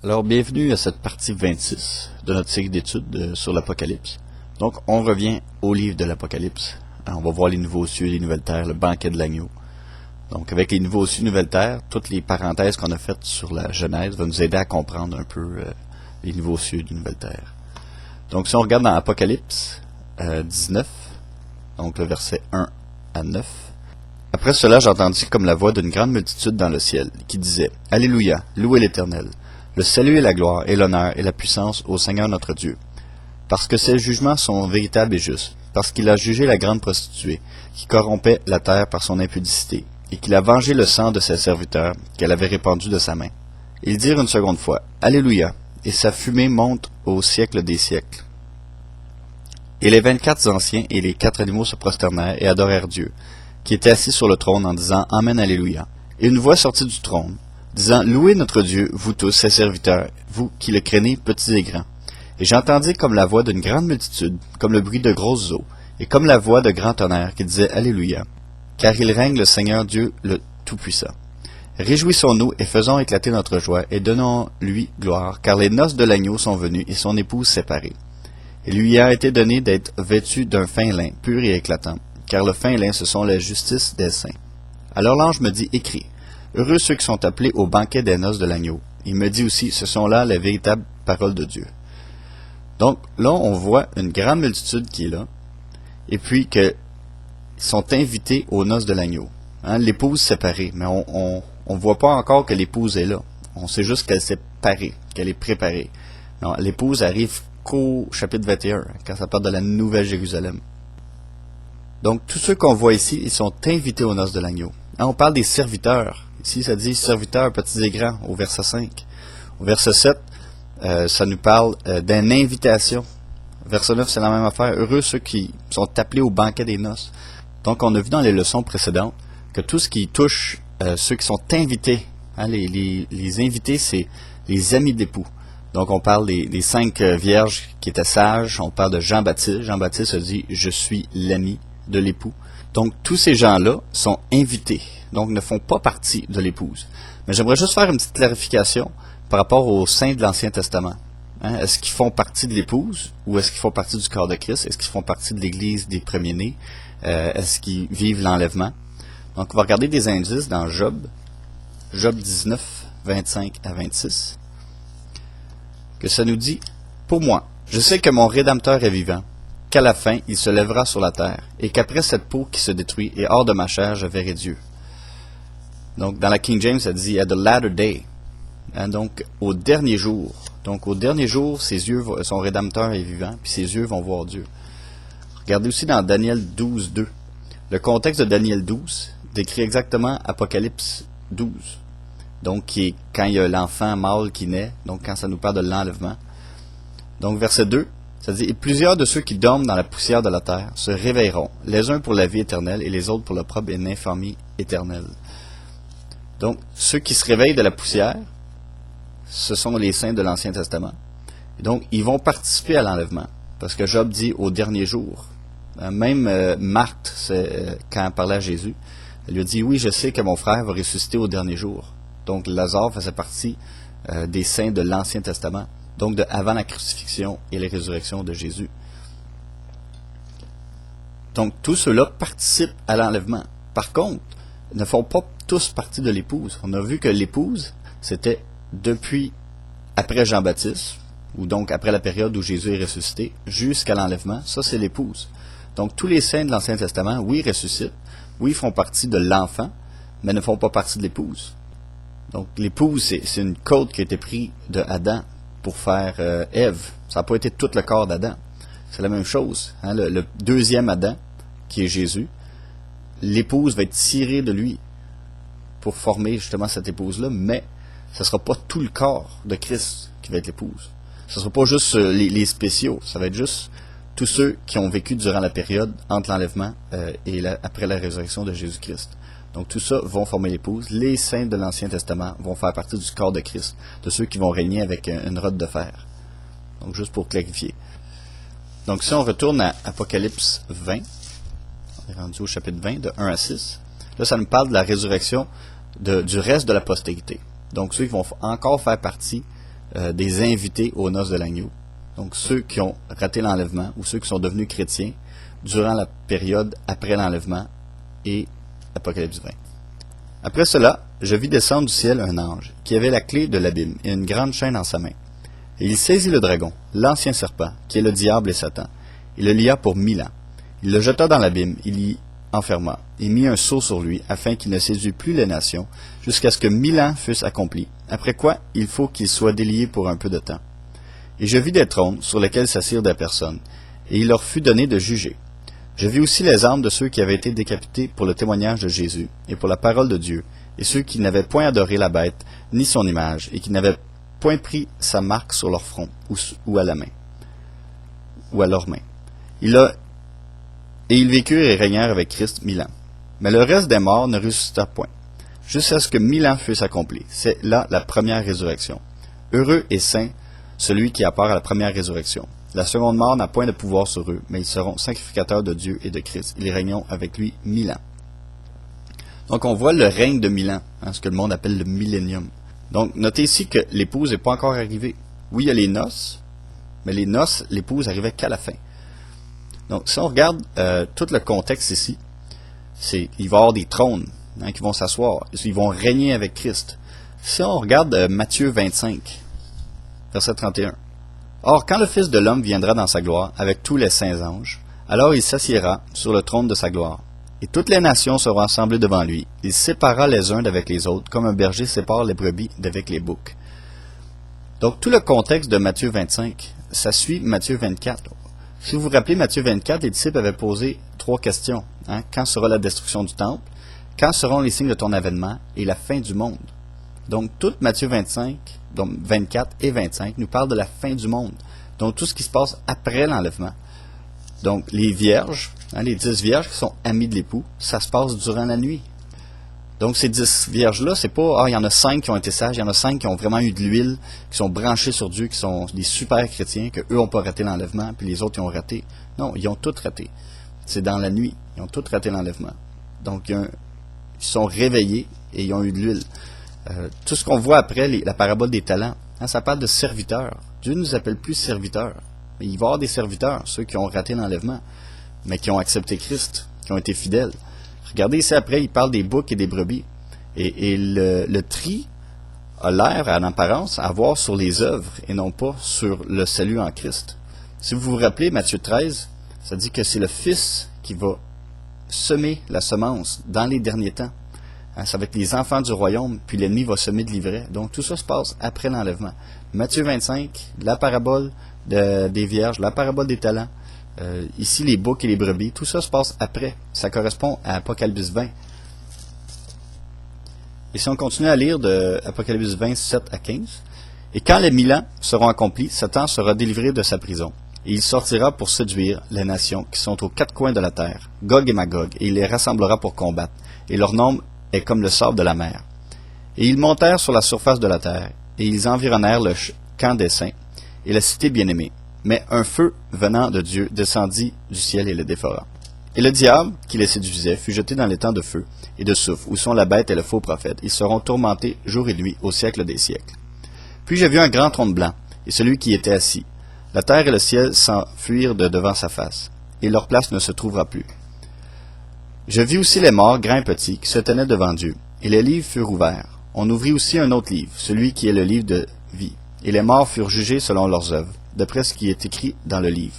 Alors, bienvenue à cette partie 26 de notre cycle d'études sur l'Apocalypse. Donc, on revient au livre de l'Apocalypse. On va voir les nouveaux cieux et les nouvelles terres, le banquet de l'agneau. Donc, avec les nouveaux cieux et nouvelles terres, toutes les parenthèses qu'on a faites sur la Genèse vont nous aider à comprendre un peu les nouveaux cieux et les nouvelles terres. Donc, si on regarde dans Apocalypse 19, donc le verset 1 à 9, « Après cela, j'entendis comme la voix d'une grande multitude dans le ciel, qui disait, « Alléluia, louez l'Éternel. Le salut et la gloire et l'honneur et la puissance au Seigneur notre Dieu. Parce que ses jugements sont véritables et justes, parce qu'il a jugé la grande prostituée, qui corrompait la terre par son impudicité, et qu'il a vengé le sang de ses serviteurs, qu'elle avait répandu de sa main. Ils dirent une seconde fois, Alléluia, et sa fumée monte au siècle des siècles. Et les 24 anciens et les 4 animaux se prosternèrent et adorèrent Dieu, qui était assis sur le trône en disant Amen, Alléluia. Et une voix sortit du trône, disant, Louez notre Dieu, vous tous, ses serviteurs, vous qui le craignez, petits et grands. Et j'entendis comme la voix d'une grande multitude, comme le bruit de grosses eaux, et comme la voix de grand tonnerre qui disait Alléluia, car il règne le Seigneur Dieu le Tout-Puissant. Réjouissons-nous et faisons éclater notre joie, et donnons-lui gloire, car les noces de l'agneau sont venues, et son épouse séparée. Il lui a été donné d'être vêtu d'un fin lin, pur et éclatant, car le fin lin, ce sont la justice des saints. Alors l'ange me dit, écris, heureux ceux qui sont appelés au banquet des noces de l'agneau. Il me dit aussi, ce sont là les véritables paroles de Dieu. Donc là, on voit une grande multitude qui est là, et puis qu'ils sont invités aux noces de l'agneau. Hein, l'épouse séparée, mais on ne voit pas encore que l'épouse est là. On sait juste qu'elle s'est parée, qu'elle est préparée. Non, l'épouse arrive qu'au chapitre 21, quand ça parle de la Nouvelle Jérusalem. Donc, tous ceux qu'on voit ici, ils sont invités aux noces de l'agneau. Hein, on parle des serviteurs. Ici, ça dit serviteurs, petits et grands, au verset 5. Au verset 7, ça nous parle d'une invitation. Verset 9, c'est la même affaire. Heureux ceux qui sont appelés au banquet des noces. Donc, on a vu dans les leçons précédentes que tout ce qui touche ceux qui sont invités, hein, les invités, c'est les amis de l'époux. Donc, on parle des 5 vierges qui étaient sages. On parle de Jean-Baptiste. Jean-Baptiste a dit « Je suis l'ami de l'époux ». Donc, tous ces gens-là sont invités, donc ne font pas partie de l'épouse. Mais j'aimerais juste faire une petite clarification par rapport aux saints de l'Ancien Testament. Hein? Est-ce qu'ils font partie de l'épouse ou est-ce qu'ils font partie du corps de Christ? Est-ce qu'ils font partie de l'Église des premiers-nés? Est-ce qu'ils vivent l'enlèvement? Donc, on va regarder des indices dans Job 19, 25 à 26, que ça nous dit, « Pour moi, je sais que mon Rédempteur est vivant, qu'à la fin, il se lèvera sur la terre, et qu'après cette peau qui se détruit et hors de ma chair, je verrai Dieu. » Donc, dans la King James, ça dit « at the latter day ». Hein, donc, au dernier jour. Donc, au dernier jour, son Rédempteur est vivant, puis ses yeux vont voir Dieu. Regardez aussi dans Daniel 12, 2. Le contexte de Daniel 12 décrit exactement Apocalypse 12. Donc, qui est quand il y a l'enfant mâle qui naît, donc quand ça nous parle de l'enlèvement. Donc, verset 2. Ça dit, « Et plusieurs de ceux qui dorment dans la poussière de la terre se réveilleront, les uns pour la vie éternelle et les autres pour l'opprobre et l'infamie éternelle. » Donc, ceux qui se réveillent de la poussière, ce sont les saints de l'Ancien Testament. Et donc, ils vont participer à l'enlèvement, parce que Job dit au dernier jour. Même Marthe, quand elle parlait à Jésus, elle lui a dit, « Oui, je sais que mon frère va ressusciter au dernier jour. » Donc, Lazare faisait partie des saints de l'Ancien Testament. Donc, avant la crucifixion et la résurrection de Jésus. Donc, tous ceux-là participent à l'enlèvement. Par contre, ne font pas tous partie de l'épouse. On a vu que l'épouse, c'était depuis après Jean-Baptiste, ou donc après la période où Jésus est ressuscité, jusqu'à l'enlèvement. Ça, c'est l'épouse. Donc, tous les saints de l'Ancien Testament, oui, ressuscitent, oui, font partie de l'enfant, mais ne font pas partie de l'épouse. Donc, l'épouse, c'est une côte qui a été prise de Adam pour faire Ève. Ça n'a pas été tout le corps d'Adam. C'est la même chose. Hein? Le deuxième Adam, qui est Jésus, l'épouse va être tirée de lui pour former justement cette épouse-là, mais ce ne sera pas tout le corps de Christ qui va être l'épouse. Ce ne sera pas juste les spéciaux, ça va être juste tous ceux qui ont vécu durant la période entre l'enlèvement et après la résurrection de Jésus-Christ. Donc tout ça vont former l'épouse. Les saints de l'Ancien Testament vont faire partie du corps de Christ, de ceux qui vont régner avec une rode de fer. Donc juste pour clarifier. Donc si on retourne à Apocalypse 20, on est rendu au chapitre 20, de 1 à 6, là ça nous parle de la résurrection du reste de la postérité. Donc ceux qui vont encore faire partie des invités aux noces de l'agneau. Donc ceux qui ont raté l'enlèvement ou ceux qui sont devenus chrétiens durant la période après l'enlèvement et Apocalypse 20. Après cela, je vis descendre du ciel un ange qui avait la clé de l'abîme et une grande chaîne en sa main. Et il saisit le dragon, l'ancien serpent, qui est le diable et Satan. Il le lia pour 1000 ans. Il le jeta dans l'abîme, il y enferma, et mit un sceau sur lui, afin qu'il ne séduise plus les nations, jusqu'à ce que 1000 ans fussent accomplis, après quoi il faut qu'il soit délié pour un peu de temps. Et je vis des trônes, sur lesquels s'assirent des personnes, et il leur fut donné de juger. Je vis aussi les âmes de ceux qui avaient été décapités pour le témoignage de Jésus, et pour la parole de Dieu, et ceux qui n'avaient point adoré la bête, ni son image, et qui n'avaient point pris sa marque sur leur front, ou à la main, ou à leurs mains. Et ils vécurent et régnèrent avec Christ 1000 ans. Mais le reste des morts ne ressuscita point, jusqu'à ce que 1000 ans fussent accomplis. C'est là la première résurrection. Heureux et saint celui qui a part à la première résurrection. La seconde mort n'a point de pouvoir sur eux, mais ils seront sacrificateurs de Dieu et de Christ. Ils régneront avec lui 1000 ans. Donc on voit le règne de 1000 ans, ce que le monde appelle le millénium. Donc notez ici que l'épouse n'est pas encore arrivée. Oui, il y a les noces, mais les noces, l'épouse arrivait qu'à la fin. Donc, si on regarde tout le contexte ici, il va y avoir des trônes qui vont s'asseoir. Ils vont régner avec Christ. Si on regarde Matthieu 25, verset 31. « Or, quand le Fils de l'homme viendra dans sa gloire, avec tous les saints anges, alors il s'assiera sur le trône de sa gloire. Et toutes les nations seront assemblées devant lui. Il séparera les uns d'avec les autres, comme un berger sépare les brebis d'avec les boucs. » Donc, tout le contexte de Matthieu 25, ça suit Matthieu 24. Si vous vous rappelez, Matthieu 24, les disciples avaient posé 3 questions. Quand sera la destruction du temple? Quand seront les signes de ton avènement? Et la fin du monde. Donc, tout Matthieu 25, donc 24 et 25, nous parle de la fin du monde. Donc, tout ce qui se passe après l'enlèvement. Donc, les vierges, les 10 vierges qui sont amies de l'époux, ça se passe durant la nuit. Donc, ces 10 vierges-là, c'est pas, il y en a 5 qui ont été sages, il y en a 5 qui ont vraiment eu de l'huile, qui sont branchés sur Dieu, qui sont des super chrétiens, qu'eux n'ont pas raté l'enlèvement, puis les autres, ils ont raté. Non, ils ont tout raté. C'est dans la nuit. Ils ont tout raté l'enlèvement. Donc, ils sont réveillés et ils ont eu de l'huile. Tout ce qu'on voit après, la parabole des talents, ça parle de serviteurs. Dieu ne nous appelle plus serviteurs. Mais il va y avoir des serviteurs, ceux qui ont raté l'enlèvement, mais qui ont accepté Christ, qui ont été fidèles. Regardez ici après, il parle des boucs et des brebis. Et le tri a l'air, en apparence, à voir sur les œuvres et non pas sur le salut en Christ. Si vous vous rappelez, Matthieu 13, ça dit que c'est le Fils qui va semer la semence dans les derniers temps. Ça va être les enfants du royaume, puis l'ennemi va semer de l'ivraie. Donc tout ça se passe après l'enlèvement. Matthieu 25, la parabole des vierges, la parabole des talents. Ici, les boucs et les brebis, tout ça se passe après. Ça correspond à Apocalypse 20. Et si on continue à lire de Apocalypse 20, 7 à 15, « Et quand les 1000 ans seront accomplis, Satan sera délivré de sa prison, et il sortira pour séduire les nations qui sont aux 4 coins de la terre, Gog et Magog, et il les rassemblera pour combattre, et leur nombre est comme le sable de la mer. Et ils montèrent sur la surface de la terre, et ils environnèrent le camp des saints, et la cité bien-aimée. Mais un feu venant de Dieu descendit du ciel et le dévora. Et le diable, qui les séduisait, fut jeté dans l'étang de feu et de soufre, où sont la bête et le faux prophète. Ils seront tourmentés jour et nuit au siècle des siècles. Puis j'ai vu un grand trône blanc, et celui qui y était assis. La terre et le ciel s'enfuirent de devant sa face, et leur place ne se trouvera plus. Je vis aussi les morts, grands et petits, qui se tenaient devant Dieu, et les livres furent ouverts. On ouvrit aussi un autre livre, celui qui est le livre de vie. Et les morts furent jugés selon leurs œuvres, d'après ce qui est écrit dans le livre.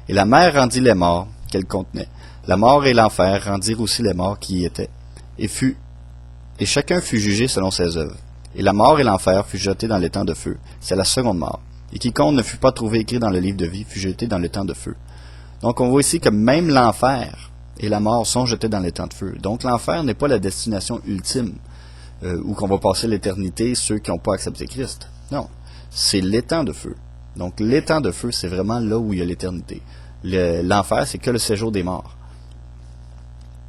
Et la mer rendit les morts qu'elle contenait. La mort et l'enfer rendirent aussi les morts qui y étaient. Et chacun fut jugé selon ses œuvres. Et la mort et l'enfer furent jetés dans l'étang de feu. C'est la seconde mort. Et quiconque ne fut pas trouvé écrit dans le livre de vie fut jeté dans l'étang de feu. Donc on voit ici que même l'enfer et la mort sont jetés dans l'étang de feu. Donc l'enfer n'est pas la destination ultime, où qu'on va passer l'éternité ceux qui n'ont pas accepté Christ. Non, c'est l'étang de feu. Donc l'étang de feu, c'est vraiment là où il y a l'éternité. L'enfer, c'est que le séjour des morts.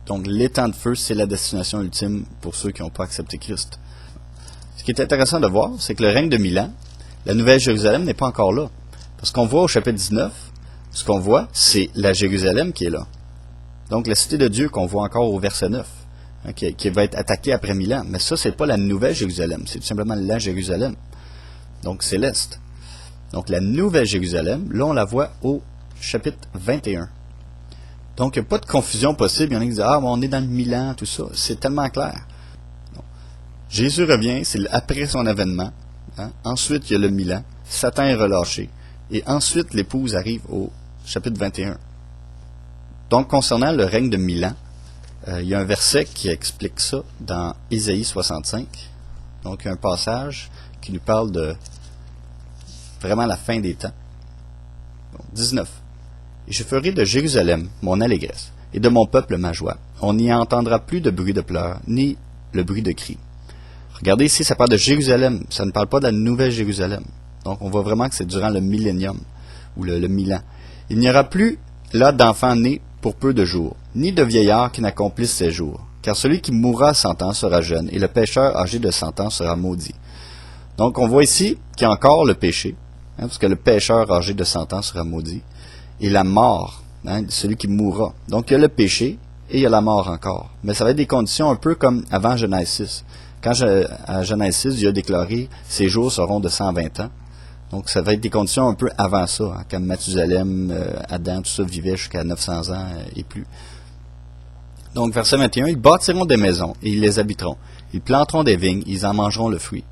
Donc l'étang de feu, c'est la destination ultime pour ceux qui n'ont pas accepté Christ. Ce qui est intéressant de voir, c'est que le règne de 1000 ans, la Nouvelle Jérusalem n'est pas encore là. Parce qu'on voit au chapitre 19, ce qu'on voit, c'est la Jérusalem qui est là. Donc la cité de Dieu qu'on voit encore au verset 9, qui va être attaquée après 1000 ans. Mais ça, c'est pas la Nouvelle Jérusalem, c'est tout simplement la Jérusalem. donc céleste. Donc la Nouvelle Jérusalem, là on la voit au chapitre 21. Donc il n'y a pas de confusion possible. Il y en a qui disent « Ah, mais on est dans le Milan, tout ça. » C'est tellement clair. Non. Jésus revient, c'est après son avènement. Hein? Ensuite, il y a le Milan. Satan est relâché. Et ensuite, l'épouse arrive au chapitre 21. Donc, concernant le règne de Milan, il y a un verset qui explique ça dans Ésaïe 65. Donc, il y a un passage qui nous parle de vraiment la fin des temps. Donc, 19. « Et je ferai de Jérusalem mon allégresse, et de mon peuple ma joie. On n'y entendra plus de bruit de pleurs, ni le bruit de cris. » Regardez ici, ça parle de Jérusalem, ça ne parle pas de la Nouvelle Jérusalem. Donc, on voit vraiment que c'est durant le millénium, ou le Milan. « Il n'y aura plus là d'enfants nés pour peu de jours, ni de vieillards qui n'accomplissent ses jours. Car celui qui mourra à 100 ans sera jeune, et le pécheur âgé de 100 ans sera maudit. » Donc, on voit ici qu'il y a encore le péché, hein, parce que le pécheur âgé de 100 ans sera maudit. Et la mort, hein, celui qui mourra. Donc, il y a le péché et il y a la mort encore. Mais ça va être des conditions un peu comme avant Genèse 6. Quand à Genèse 6, Dieu a déclaré « Ces jours seront de 120 ans ». Donc, ça va être des conditions un peu avant ça, hein, quand Mathusalem, Adam, tout ça vivait jusqu'à 900 ans et plus. Donc, verset 21, « Ils bâtiront des maisons et ils les habiteront. Ils planteront des vignes, ils en mangeront le fruit.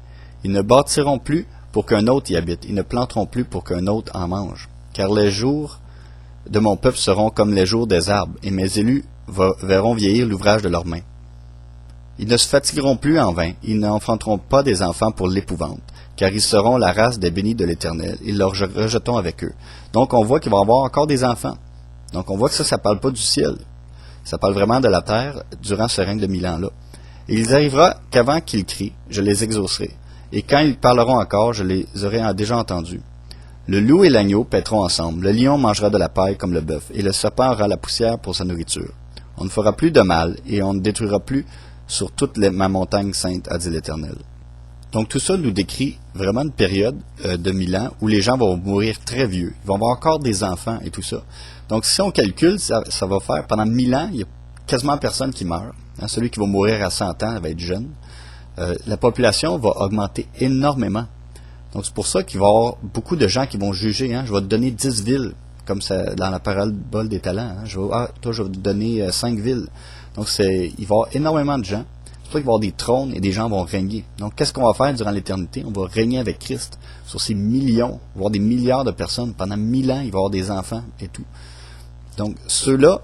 Ils ne bâtiront plus pour qu'un autre y habite. Ils ne planteront plus pour qu'un autre en mange. Car les jours de mon peuple seront comme les jours des arbres, et mes élus verront vieillir l'ouvrage de leurs mains. Ils ne se fatigueront plus en vain, ils n'enfanteront pas des enfants pour l'épouvante, car ils seront la race des bénis de l'Éternel, ils leur rejetons avec eux. » Donc on voit qu'il va y avoir encore des enfants. Donc on voit que ça ne parle pas du ciel. Ça parle vraiment de la terre durant ce règne de 1000 ans-là. « Et il arrivera qu'avant qu'ils crient, je les exaucerai, et quand ils parleront encore, je les aurai déjà entendus. Le loup et l'agneau paîtront ensemble, le lion mangera de la paille comme le bœuf, et le serpent aura la poussière pour sa nourriture. On ne fera plus de mal, et on ne détruira plus sur toute ma montagne sainte, a dit l'Éternel. » Donc tout ça nous décrit vraiment une période de 1000 ans où les gens vont mourir très vieux. Ils vont avoir encore des enfants et tout ça. Donc si on calcule, ça va faire, pendant 1000 ans, il y a quasiment personne qui meurt. Hein, celui qui va mourir à 100 ans va être jeune. La population va augmenter énormément. Donc c'est pour ça qu'il va y avoir beaucoup de gens qui vont juger. Hein. Je vais te donner 10 villes, comme ça dans la parabole des talents. Hein. Toi, je vais te donner 5 villes. Donc il va y avoir énormément de gens. C'est pour ça qu'il va y avoir des trônes et des gens vont régner. Donc qu'est-ce qu'on va faire durant l'éternité? On va régner avec Christ sur ces millions. Il va y avoir des milliards de personnes. Pendant 1000 ans, il va y avoir des enfants et tout. Donc ceux-là,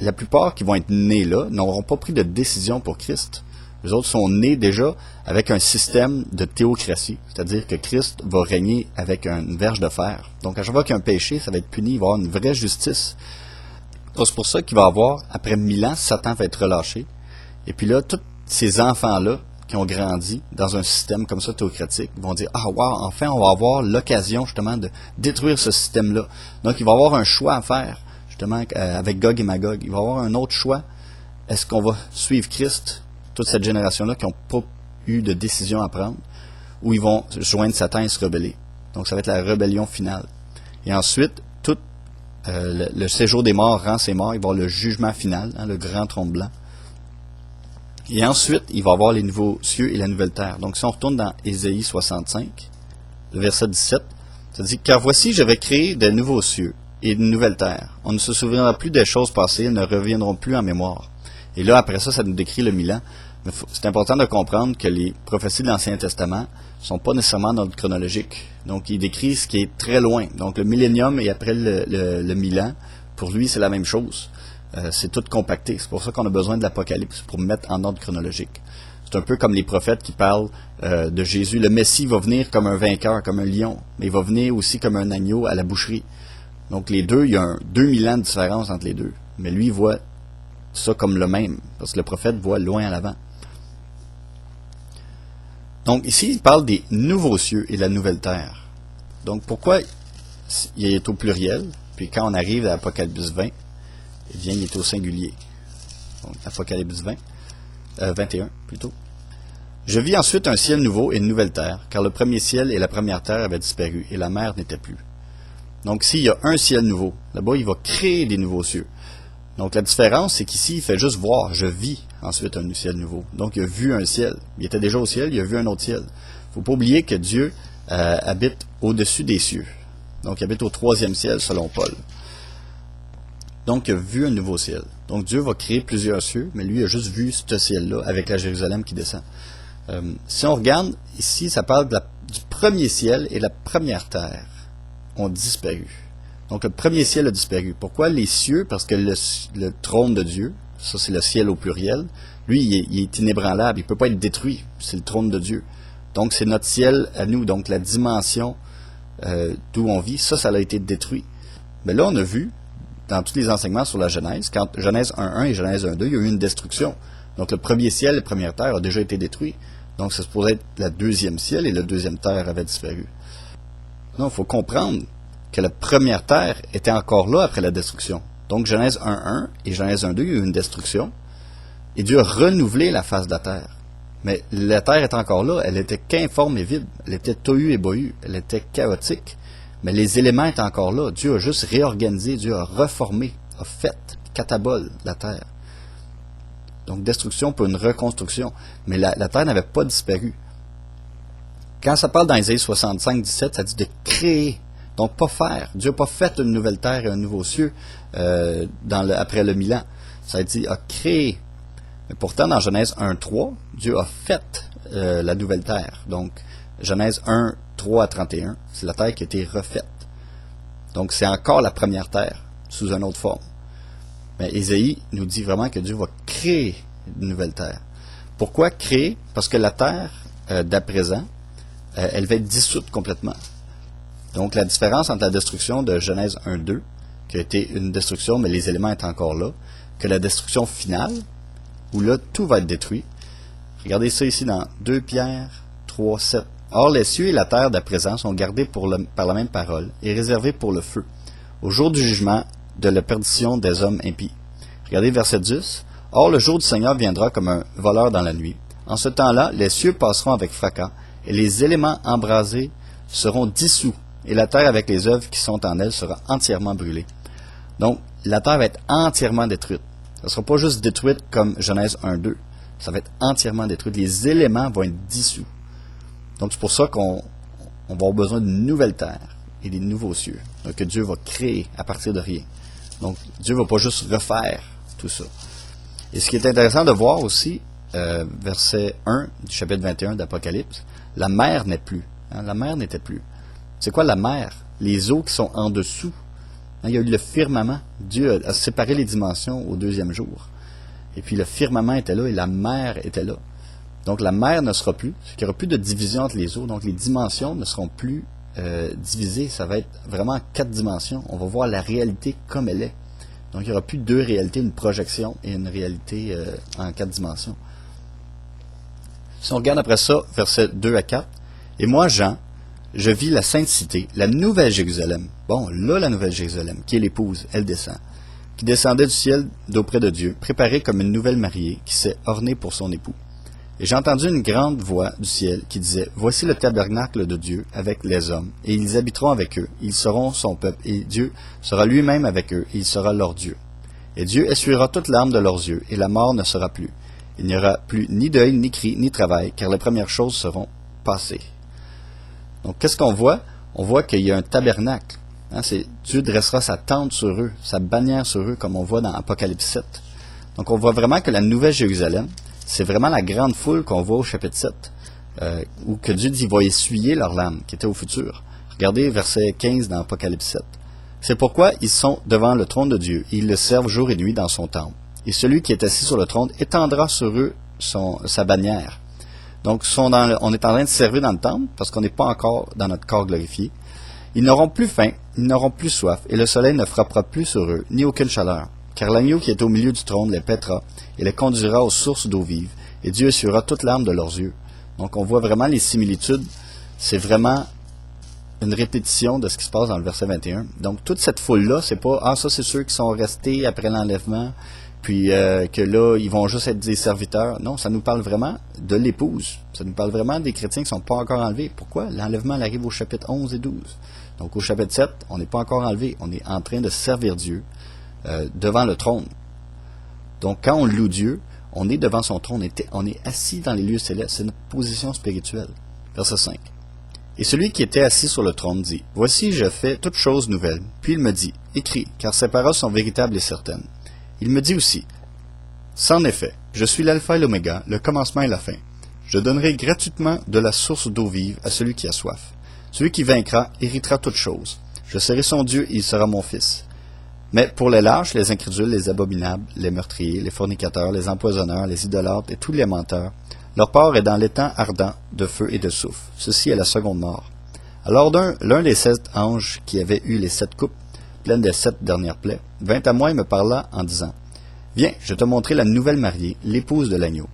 la plupart qui vont être nés là, n'auront pas pris de décision pour Christ. Les autres sont nés déjà avec un système de théocratie, c'est-à-dire que Christ va régner avec une verge de fer. Donc à chaque fois qu'il y a un péché, ça va être puni, il va y avoir une vraie justice. Donc c'est pour ça qu'il va y avoir, après 1000 ans, Satan va être relâché. Et puis là, tous ces enfants-là qui ont grandi dans un système comme ça théocratique vont dire « Ah, wow, enfin on va avoir l'occasion justement de détruire ce système-là. » Donc il va y avoir un choix à faire, justement, avec Gog et Magog. Il va y avoir un autre choix. Est-ce qu'on va suivre Christ, toute cette génération-là qui n'ont pas eu de décision à prendre, ou ils vont joindre Satan et se rebeller. Donc ça va être la rébellion finale. Et ensuite, tout le séjour des morts rend ses morts, il va y avoir le jugement final, hein, le grand trône blanc. Et ensuite, il va y avoir les nouveaux cieux et la nouvelle terre. Donc si on retourne dans Ésaïe 65, le verset 17, ça dit « Car voici, je vais créer de nouveaux cieux et de nouvelles terres. On ne se souviendra plus des choses passées, elles ne reviendront plus en mémoire. » Et là, après ça, ça nous décrit le Milan. Mais c'est important de comprendre que les prophéties de l'Ancien Testament ne sont pas nécessairement dans l'ordre chronologique. Donc, il décrit ce qui est très loin. Donc, le millénium et après le Milan, pour lui, c'est la même chose. C'est tout compacté. C'est pour ça qu'on a besoin de l'Apocalypse, pour mettre en ordre chronologique. C'est un peu comme les prophètes qui parlent de Jésus. Le Messie va venir comme un vainqueur, comme un lion, mais il va venir aussi comme un agneau à la boucherie. Donc, les deux, il y a 2000 ans de différence entre les deux. Mais lui, il voit ça comme le même, parce que le prophète voit loin à l'avant. Donc ici, il parle des nouveaux cieux et de la nouvelle terre. Donc pourquoi il est au pluriel, puis quand on arrive à Apocalypse 20, eh bien, il est au singulier. Donc Apocalypse 21 plutôt. Je vis ensuite un ciel nouveau et une nouvelle terre, car le premier ciel et la première terre avaient disparu, et la mer n'était plus. Donc s'il y a un ciel nouveau, là-bas, il va créer des nouveaux cieux. Donc la différence, c'est qu'ici, il fait juste voir. Je vis ensuite un ciel nouveau. Donc il a vu un ciel. Il était déjà au ciel, il a vu un autre ciel. Il ne faut pas oublier que Dieu habite au-dessus des cieux. Donc, il habite au 3e ciel, selon Paul. Donc, il a vu un nouveau ciel. Donc, Dieu va créer plusieurs cieux, mais lui, il a juste vu ce ciel-là avec la Jérusalem qui descend. Si on regarde, ici, ça parle du premier ciel et la première terre ont disparu. Donc, le premier ciel a disparu. Pourquoi les cieux? Parce que le trône de Dieu, ça c'est le ciel au pluriel, lui, il est inébranlable, il ne peut pas être détruit. C'est le trône de Dieu. Donc, c'est notre ciel à nous. Donc, la dimension d'où on vit, ça a été détruit. Mais là, on a vu, dans tous les enseignements sur la Genèse, quand Genèse 1.1 et Genèse 1.2, il y a eu une destruction. Donc, le premier ciel, la première terre a déjà été détruit. Donc, ça supposait être le deuxième ciel et la deuxième terre avait disparu. Non, il faut comprendre que la première terre était encore là après la destruction. Donc, Genèse 1.1 et Genèse 1.2, il y a eu une destruction. Et Dieu a renouvelé la face de la terre. Mais la terre est encore là. Elle était qu'informe et vide. Elle était tohu et bohu. Elle était chaotique. Mais les éléments étaient encore là. Dieu a juste réorganisé. Dieu a reformé, a fait catabole la terre. Donc, destruction pour une reconstruction. Mais la terre n'avait pas disparu. Quand ça parle dans Isaïe 65, 17, ça dit de créer. Donc, pas faire. Dieu n'a pas fait une nouvelle terre et un nouveau cieux après le 1000 ans. Ça dit a créé. Mais pourtant, dans Genèse 1, 3, Dieu a fait la nouvelle terre. Donc, Genèse 1, 3 à 31, c'est la terre qui a été refaite. Donc, c'est encore la première terre, sous une autre forme. Mais Ésaïe nous dit vraiment que Dieu va créer une nouvelle terre. Pourquoi créer? Parce que la terre, d'à présent, elle va être dissoute complètement. Donc, la différence entre la destruction de Genèse 1, 2, qui a été une destruction, mais les éléments étaient encore là, que la destruction finale, où là, tout va être détruit. Regardez ça ici dans 2 Pierre 3, 7. Or, les cieux et la terre d'à présent sont gardés par la même parole et réservés pour le feu, au jour du jugement de la perdition des hommes impies. Regardez verset 10. Or, le jour du Seigneur viendra comme un voleur dans la nuit. En ce temps-là, les cieux passeront avec fracas, et les éléments embrasés seront dissous, et la terre avec les œuvres qui sont en elle sera entièrement brûlée. Donc, la terre va être entièrement détruite. Ça ne sera pas juste détruite comme Genèse 1, 2. Ça va être entièrement détruite. Les éléments vont être dissous. Donc, c'est pour ça qu'on va avoir besoin d'une nouvelle terre et des nouveaux cieux. Donc, que Dieu va créer à partir de rien. Donc, Dieu ne va pas juste refaire tout ça. Et ce qui est intéressant de voir aussi, verset 1 du chapitre 21 d'Apocalypse, la mer n'est plus. Hein, la mer n'était plus. C'est quoi la mer? Les eaux qui sont en dessous. Il y a eu le firmament. Dieu a séparé les dimensions au 2e jour. Et puis le firmament était là et la mer était là. Donc la mer ne sera plus. Il n'y aura plus de division entre les eaux. Donc les dimensions ne seront plus divisées. Ça va être vraiment 4 dimensions. On va voir la réalité comme elle est. Donc il n'y aura plus 2 réalités, une projection et une réalité en 4 dimensions. Si on regarde après ça, versets 2 à 4. Et moi, Jean, je vis la sainte cité, la nouvelle Jérusalem. Bon, là, la nouvelle Jérusalem, qui est l'épouse, elle descend. Qui descendait du ciel d'auprès de Dieu, préparée comme une nouvelle mariée, qui s'est ornée pour son époux. Et j'ai entendu une grande voix du ciel qui disait, voici le tabernacle de Dieu avec les hommes, et ils habiteront avec eux, ils seront son peuple, et Dieu sera lui-même avec eux, et il sera leur Dieu. Et Dieu essuiera toute larme de leurs yeux, et la mort ne sera plus. Il n'y aura plus ni deuil, ni cri, ni travail, car les premières choses seront passées. Donc, qu'est-ce qu'on voit? On voit qu'il y a un tabernacle. Hein, Dieu dressera sa tente sur eux, sa bannière sur eux, comme on voit dans Apocalypse 7. Donc, on voit vraiment que la nouvelle Jérusalem, c'est vraiment la grande foule qu'on voit au chapitre 7, où que Dieu dit va essuyer leurs larmes, qui était au futur. Regardez verset 15 dans Apocalypse 7. C'est pourquoi ils sont devant le trône de Dieu, et ils le servent jour et nuit dans son temple. Et celui qui est assis sur le trône étendra sur eux sa bannière. Donc, on est en train de servir dans le temple, parce qu'on n'est pas encore dans notre corps glorifié. Ils n'auront plus faim, ils n'auront plus soif, et le soleil ne frappera plus sur eux, ni aucune chaleur. Car l'agneau qui est au milieu du trône les paîtra, et les conduira aux sources d'eau vive, et Dieu essuiera toute larme de leurs yeux. Donc, on voit vraiment les similitudes. C'est vraiment une répétition de ce qui se passe dans le verset 21. Donc, toute cette foule-là, c'est pas, ah, ça, c'est ceux qui sont restés après l'enlèvement, puis que là, ils vont juste être des serviteurs. Non, ça nous parle vraiment de l'épouse. Ça nous parle vraiment des chrétiens qui ne sont pas encore enlevés. Pourquoi? L'enlèvement arrive au chapitre 11 et 12. Donc, au chapitre 7, on n'est pas encore enlevé. On est en train de servir Dieu devant le trône. Donc, quand on loue Dieu, on est devant son trône. On est assis dans les lieux célestes. C'est notre position spirituelle. Verset 5. Et celui qui était assis sur le trône dit, « Voici, je fais toutes choses nouvelles. » Puis il me dit, « Écris, car ces paroles sont véritables et certaines. » Il me dit aussi, « C'en est fait, je suis l'alpha et l'oméga, le commencement et la fin. Je donnerai gratuitement de la source d'eau vive à celui qui a soif. Celui qui vaincra héritera toutes choses. Je serai son Dieu et il sera mon fils. Mais pour les lâches, les incrédules, les abominables, les meurtriers, les fornicateurs, les empoisonneurs, les idolâtres et tous les menteurs, leur part est dans l'étang ardent de feu et de soufre. Ceci est la seconde mort. Alors l'un des 7 anges qui avait eu les 7 coupes, pleines des 7 dernières plaies, vint à moi et me parla en disant, « Viens, je te montrerai la nouvelle mariée, l'épouse de l'agneau. »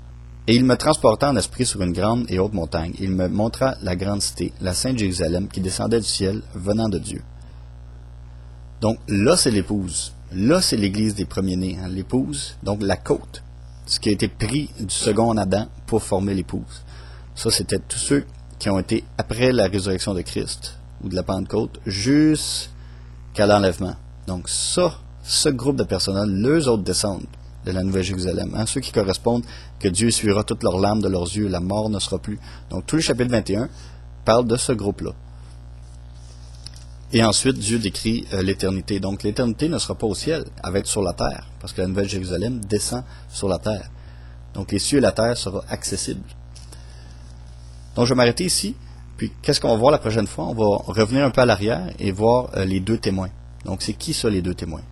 Et il me transporta en esprit sur une grande et haute montagne. Il me montra la grande cité, la sainte Jérusalem, qui descendait du ciel, venant de Dieu. Donc là, c'est l'épouse. Là, c'est l'église des premiers-nés. Hein, l'épouse, donc la côte. Ce qui a été pris du second Adam pour former l'épouse. Ça, c'était tous ceux qui ont été après la résurrection de Christ, ou de la Pentecôte, jusqu'à l'enlèvement. Donc ça, ce groupe de personnes, eux autres descendent de la Nouvelle Jérusalem. Hein, ceux qui correspondent que Dieu essuiera toutes leurs larmes de leurs yeux, la mort ne sera plus. Donc tout le chapitre 21 parle de ce groupe-là. Et ensuite, Dieu décrit l'éternité. Donc l'éternité ne sera pas au ciel, elle va être sur la terre, parce que la Nouvelle Jérusalem descend sur la terre. Donc les cieux et la terre seront accessibles. Donc je vais m'arrêter ici, puis qu'est-ce qu'on va voir la prochaine fois? On va revenir un peu à l'arrière et voir les deux témoins. Donc c'est qui ça, les deux témoins?